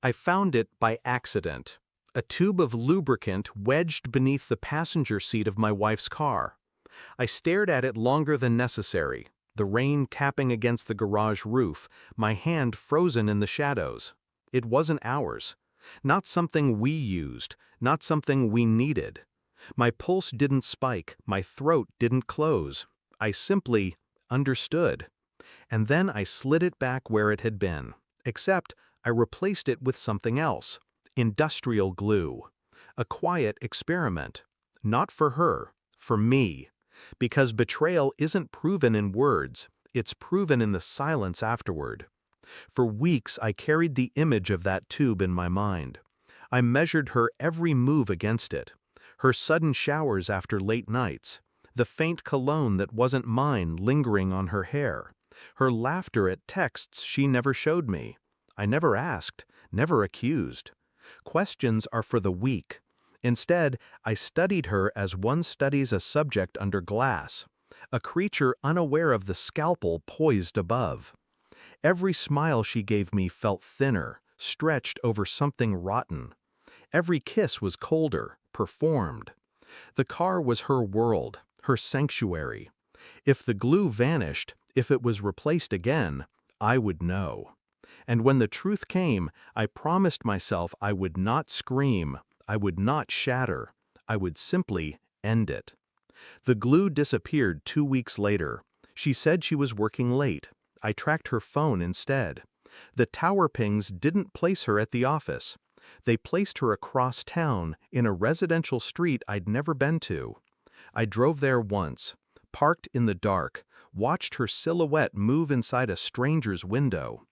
I found it by accident. A tube of lubricant wedged beneath the passenger seat of my wife's car. I stared at it longer than necessary, the rain tapping against the garage roof, my hand frozen in the shadows. It wasn't ours. Not something we used, not something we needed. My pulse didn't spike, my throat didn't close. I simply understood. And then I slid it back where it had been, except I replaced it with something else. Industrial glue. A quiet experiment. Not for her, for me. Because betrayal isn't proven in words, it's proven in the silence afterward. For weeks I carried the image of that tube in my mind. I measured her every move against it. Her sudden showers after late nights. The faint cologne that wasn't mine lingering on her hair. Her laughter at texts she never showed me. I never asked, never accused. Questions are for the weak. Instead, I studied her as one studies a subject under glass, a creature unaware of the scalpel poised above. Every smile she gave me felt thinner, stretched over something rotten. Every kiss was colder, performed. The car was her world, her sanctuary. If the glue vanished, if it was replaced again, I would know. And when the truth came, I promised myself I would not scream, I would not shatter, I would simply end it. The glue disappeared 2 weeks later. She said she was working late. I tracked her phone instead. The tower pings didn't place her at the office. They placed her across town, in a residential street I'd never been to. I drove there once, parked in the dark, watched her silhouette move inside a stranger's window.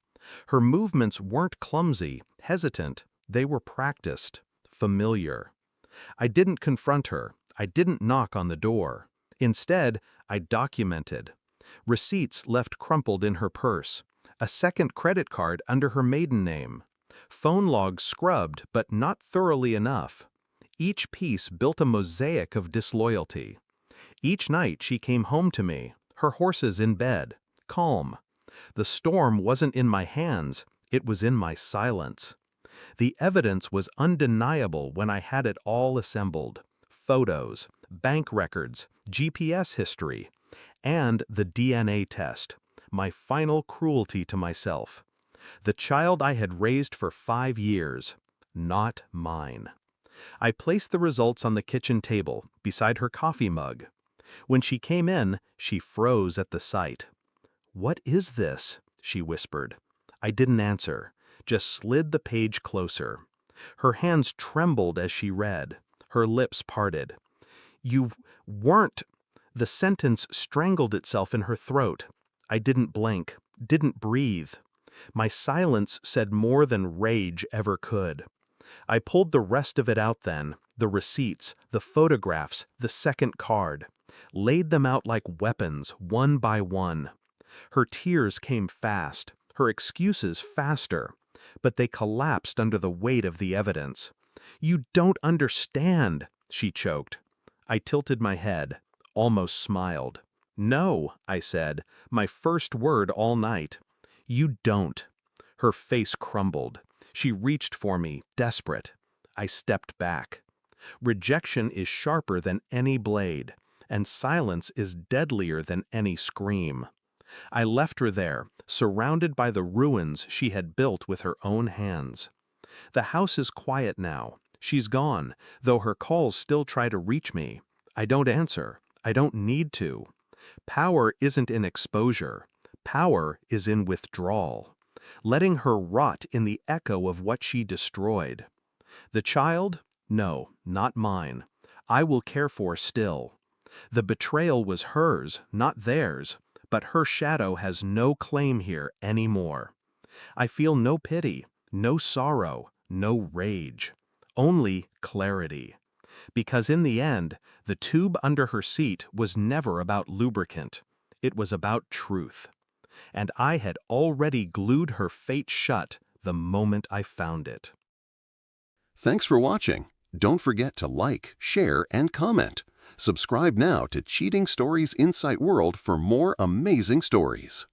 Her movements weren't clumsy, hesitant, they were practiced, familiar. I didn't confront her, I didn't knock on the door. Instead, I documented. Receipts left crumpled in her purse, a second credit card under her maiden name. Phone logs scrubbed, but not thoroughly enough. Each piece built a mosaic of disloyalty. Each night she came home to me, her horses in bed, calm. The storm wasn't in my hands, it was in my silence. The evidence was undeniable when I had it all assembled. Photos, bank records, GPS history, and the DNA test, my final cruelty to myself. The child I had raised for 5 years, not mine. I placed the results on the kitchen table, beside her coffee mug. When she came in, she froze at the sight. "What is this?" she whispered. I didn't answer, just slid the page closer. Her hands trembled as she read, her lips parted. "You weren't—" The sentence strangled itself in her throat. I didn't blink, didn't breathe. My silence said more than rage ever could. I pulled the rest of it out then, the receipts, the photographs, the second card. Laid them out like weapons, one by one. Her tears came fast, her excuses faster, but they collapsed under the weight of the evidence. "You don't understand," she choked. I tilted my head, almost smiled. "No," I said, my first word all night. "You don't." Her face crumbled. She reached for me, desperate. I stepped back. Rejection is sharper than any blade, and silence is deadlier than any scream. I left her there, surrounded by the ruins she had built with her own hands. The house is quiet now. She's gone, though her calls still try to reach me. I don't answer. I don't need to. Power isn't in exposure. Power is in withdrawal. Letting her rot in the echo of what she destroyed. The child? No, not mine. I will care for still. The betrayal was hers, not theirs, but her shadow has no claim here anymore. I feel no pity, no sorrow, no rage. Only clarity. Because in the end, the tube under her seat was never about lubricant. It was about truth. And I had already glued her fate shut the moment I found it. Thanks for watching. Don't forget to like, share, and comment. Subscribe now to Cheating Stories Insight World for more amazing stories.